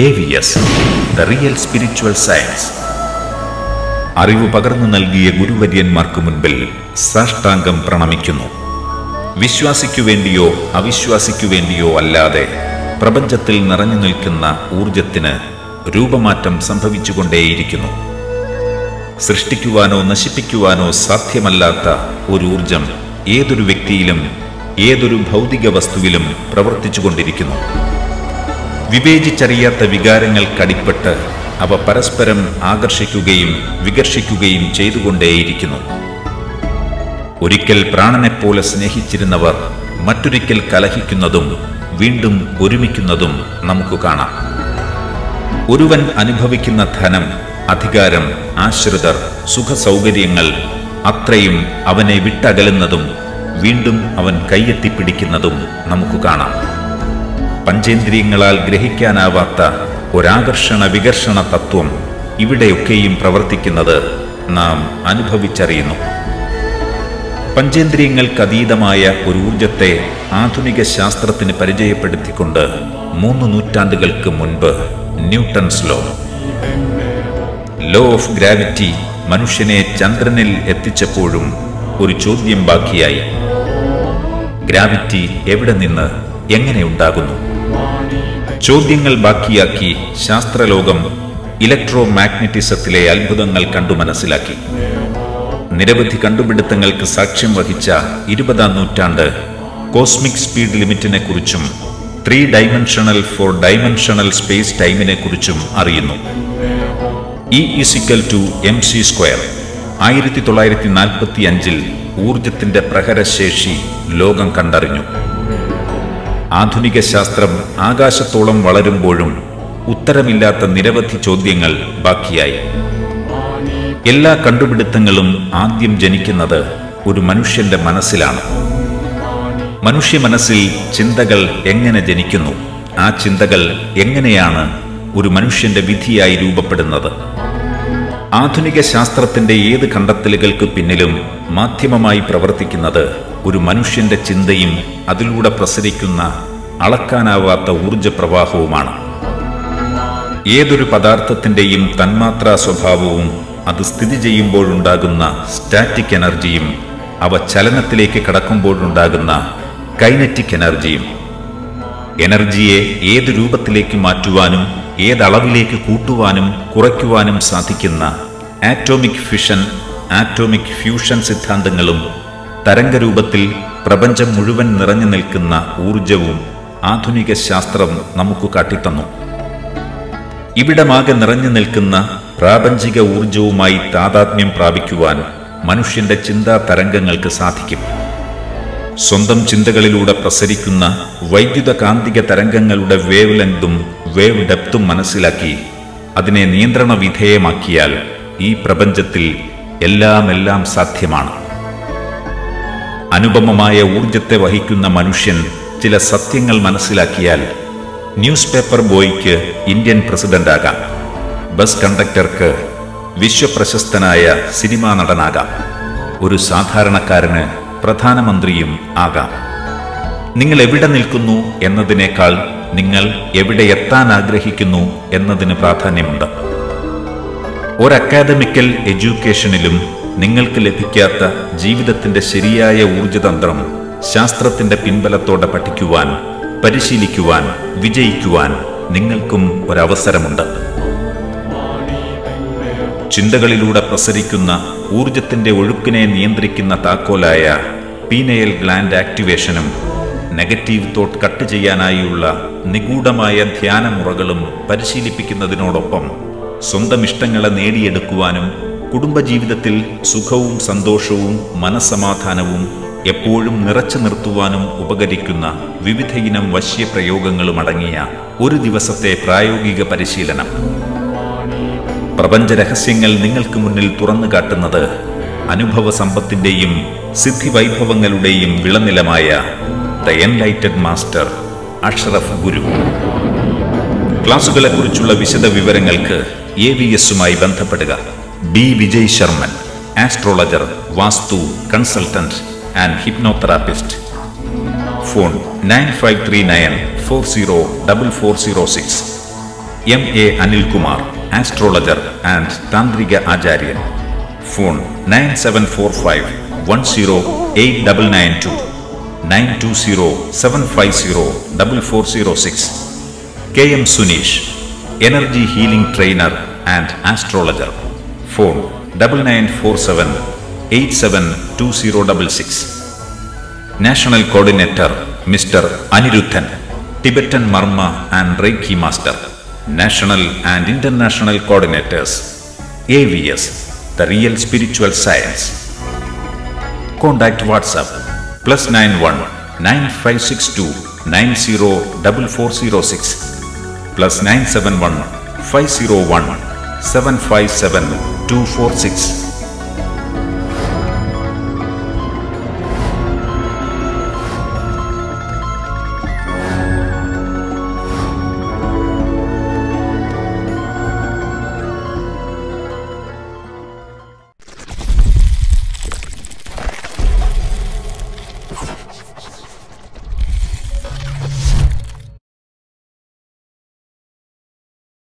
AVS, The Real Spiritual Science. അറിവ് പകർന്നു നൽകിയ ഗുരുവര്യന്മാർക്ക് മുൻപിൽ സാഷ്ടാംഗം പ്രണമിക്കുന്നു. വിശ്വാസിക്കു വേണ്ടിയോ അവിശ്വാസിക്കു വേണ്ടിയോ അല്ലാതെ പ്രപഞ്ചത്തിൽ നിറഞ്ഞു നിൽക്കുന്ന ഊർജത്തിന് രൂപമാറ്റം സംഭവിച്ചുകൊണ്ടേയിരിക്കുന്നു. സൃഷ്ടിക്കുവാനോ നശിപ്പിക്കുവാനോ സാധ്യമല്ലാത്ത ഒരു ഊർജം ഏതൊരു വ്യക്തിയിലും ഏതൊരു ഭൗതിക വസ്തുവിലും പ്രവർത്തിച്ചുകൊണ്ടിരിക്കുന്നു. വിവേചിച്ചറിയാത്ത വികാരങ്ങൾക്കടിപ്പെട്ട് അവ പരസ്പരം ആകർഷിക്കുകയും വികർഷിക്കുകയും ചെയ്തുകൊണ്ടേയിരിക്കുന്നു. ഒരിക്കൽ പ്രാണനെപ്പോലെ സ്നേഹിച്ചിരുന്നവർ മറ്റൊരിക്കൽ കലഹിക്കുന്നതും വീണ്ടും ഒരുമിക്കുന്നതും നമുക്ക് കാണാം. ഒരുവൻ അനുഭവിക്കുന്ന ധനം, അധികാരം, ആശ്രിതർ, സുഖസൗകര്യങ്ങൾ അത്രയും അവനെ വിട്ടകലുന്നതും വീണ്ടും അവൻ കൈയെത്തിപ്പിടിക്കുന്നതും നമുക്ക് കാണാം. പഞ്ചേന്ദ്രിയങ്ങളാൽ ഗ്രഹിക്കാനാവാത്ത ഒരാകർഷണ വികർഷണ തത്വം ഇവിടെയൊക്കെയും പ്രവർത്തിക്കുന്നത് നാം അനുഭവിച്ചറിയുന്നു. പഞ്ചേന്ദ്രിയങ്ങൾക്കതീതമായ ഒരു ഊർജത്തെ ആധുനിക ശാസ്ത്രത്തിന് പരിചയപ്പെടുത്തിക്കൊണ്ട് 3 നൂറ്റാണ്ടുകൾക്ക് മുൻപ് ന്യൂട്ടൺസ് ലോ ഓഫ് ഗ്രാവിറ്റി മനുഷ്യനെ ചന്ദ്രനിൽ എത്തിച്ചപ്പോഴും ഒരു ചോദ്യം ബാക്കിയായി. ഗ്രാവിറ്റി എവിടെ നിന്ന് എങ്ങനെ ഉണ്ടാകുന്നു? ചോദ്യങ്ങൾ ബാക്കിയാക്കി ശാസ്ത്രലോകം ഇലക്ട്രോ മാഗ്നറ്റിസത്തിലെ അത്ഭുതങ്ങൾ കണ്ടു മനസ്സിലാക്കി. നിരവധി കണ്ടുപിടുത്തങ്ങൾക്ക് സാക്ഷ്യം വഹിച്ച 20-ാം നൂറ്റാണ്ട് കോസ്മിക് സ്പീഡ് ലിമിറ്റിനെ കുറിച്ചും 3 ഡൈമെൻഷണൽ 4 ഡൈമെൻഷണൽ സ്പേസ് ടൈമിനെ കുറിച്ചും അറിയുന്നു. E=mc². 1945-ൽ ഊർജത്തിന്റെ പ്രഹരശേഷി ലോകം കണ്ടറിഞ്ഞു. ആധുനിക ശാസ്ത്രം ആകാശത്തോളം വളരുമ്പോഴും ഉത്തരമില്ലാത്ത നിരവധി ചോദ്യങ്ങൾ ബാക്കിയായി. എല്ലാ കണ്ടുപിടുത്തങ്ങളും ആദ്യം ജനിക്കുന്നത് ഒരു മനുഷ്യന്റെ മനസ്സിലാണ്. മനുഷ്യ മനസ്സിൽ ചിന്തകൾ എങ്ങനെ ജനിക്കുന്നു? ആ ചിന്തകൾ എങ്ങനെയാണ് ഒരു മനുഷ്യന്റെ വിധിയായി രൂപപ്പെടുന്നത്? ആധുനിക ശാസ്ത്രത്തിന്റെ ഏത് കണ്ടെത്തലുകൾക്ക് പിന്നിലും മാധ്യമമായി പ്രവർത്തിക്കുന്നത് ഒരു മനുഷ്യന്റെ ചിന്തയും അതിലൂടെ പ്രസരിക്കുന്ന അളക്കാനാവാത്ത ഊർജപ്രവാഹവുമാണ്. ഏതൊരു പദാർത്ഥത്തിന്റെയും തന്മാത്രാ സ്വഭാവവും അത് സ്ഥിതി ചെയ്യുമ്പോഴുണ്ടാകുന്ന സ്റ്റാറ്റിക് എനർജിയും അവ ചലനത്തിലേക്ക് കടക്കുമ്പോഴുണ്ടാകുന്ന കൈനറ്റിക് എനർജിയും. എനർജിയെ ഏത് രൂപത്തിലേക്ക് മാറ്റുവാനും ഏതളവിലേക്ക് കൂട്ടുവാനും കുറയ്ക്കുവാനും സാധിക്കുന്ന ആറ്റോമിക് ഫിഷൻ, ആറ്റോമിക് ഫ്യൂഷൻ സിദ്ധാന്തങ്ങളും തരംഗരൂപത്തിൽ പ്രപഞ്ചം മുഴുവൻ നിറഞ്ഞു നിൽക്കുന്ന ഊർജവും ആധുനിക ശാസ്ത്രം നമുക്ക് കാട്ടിത്തന്നു. ഇവിടമാകെ നിറഞ്ഞു നിൽക്കുന്ന പ്രാപഞ്ചിക ഊർജവുമായി താതാത്മ്യം പ്രാപിക്കുവാൻ മനുഷ്യന്റെ ചിന്താ തരംഗങ്ങൾക്ക് സാധിക്കും. സ്വന്തം ചിന്തകളിലൂടെ പ്രസരിക്കുന്ന വൈദ്യുത കാന്തിക തരംഗങ്ങളുടെ വേവ് ലെങ്തും വേവ് ഡെപ്തും മനസ്സിലാക്കി അതിനെ നിയന്ത്രണ വിധേയമാക്കിയാൽ ഈ പ്രപഞ്ചത്തിൽ എല്ലാം സാധ്യമാണ്. അനുപമമായ ഊർജത്തെ വഹിക്കുന്ന മനുഷ്യൻ ചില സത്യങ്ങൾ മനസ്സിലാക്കിയാൽ ന്യൂസ് പേപ്പർ ബോയ്ക്ക് ഇന്ത്യൻ പ്രസിഡന്റാകാം, ബസ് കണ്ടക്ടർക്ക് വിശ്വപ്രശസ്തനായ സിനിമാ നടനാകാം, ഒരു സാധാരണക്കാരന് പ്രധാനമന്ത്രിയും ആകാം. നിങ്ങൾ എവിടെ നിൽക്കുന്നു എന്നതിനേക്കാൾ നിങ്ങൾ എവിടെ എത്താൻ ആഗ്രഹിക്കുന്നു എന്നതിന് പ്രാധാന്യമുണ്ട്. ഒരു അക്കാദമിക്കൽ എഡ്യൂക്കേഷനിലും നിങ്ങൾക്ക് ലഭിക്കാത്ത ജീവിതത്തിന്റെ ശരിയായ ഊർജതന്ത്രം ശാസ്ത്രത്തിന്റെ പിൻബലത്തോടെ പഠിക്കുവാൻ, പരിശീലിക്കുവാൻ, വിജയിക്കുവാൻ നിങ്ങൾക്കും ഒരവസരമുണ്ട്. ചിന്തകളിലൂടെ പ്രസരിക്കുന്ന ഊർജത്തിന്റെ ഒഴുക്കിനെ നിയന്ത്രിക്കുന്ന താക്കോലായ പീനയൽ ഗ്ലാൻഡ് ആക്ടിവേഷനും നെഗറ്റീവ് തോട്ട് കട്ട് ചെയ്യാനായുള്ള നിഗൂഢമായ ധ്യാനമുറകളും പരിശീലിപ്പിക്കുന്നതിനോടൊപ്പം സ്വന്തം ഇഷ്ടങ്ങളെ നേടിയെടുക്കുവാനും കുടുംബജീവിതത്തിൽ സുഖവും സന്തോഷവും മനസ്സമാധാനവും എപ്പോഴും നിറച്ചു നിർത്തുവാനും ഉപകരിക്കുന്ന വിവിധയിനം വശ്യപ്രയോഗങ്ങളും അടങ്ങിയ ഒരു ദിവസത്തെ പ്രായോഗിക പരിശീലനം. പ്രപഞ്ചരഹസ്യങ്ങൾ നിങ്ങൾക്ക് മുന്നിൽ തുറന്നു കാട്ടുന്നത് അനുഭവ സമ്പത്തിന്റെയും സിദ്ധിവൈഭവങ്ങളുടെയും വിളനിലമായ ദ എൻലൈറ്റഡ് മാസ്റ്റർ അഷ്റഫ് ഗുരു. ക്ലാസുകളെക്കുറിച്ചുള്ള വിശദ വിവരങ്ങൾക്ക് AVSുമായി ബന്ധപ്പെടുക. B. Vijay Sharman, astrologer, vastu consultant and hypnotherapist. Phone 9539 404406. M.A. Anilkumar, astrologer and Tantrika Acharyan. Phone 9745-108992, 920-750-4406. K.M. Sunish, energy healing trainer and astrologer. Phone 9947-872066. National Coordinator Mr. Anirudhan, Tibetan Marma and Reiki Master. National and International Coordinators. AVS, the real spiritual science. Contact WhatsApp +91 9562 904406 +971 501 757 246.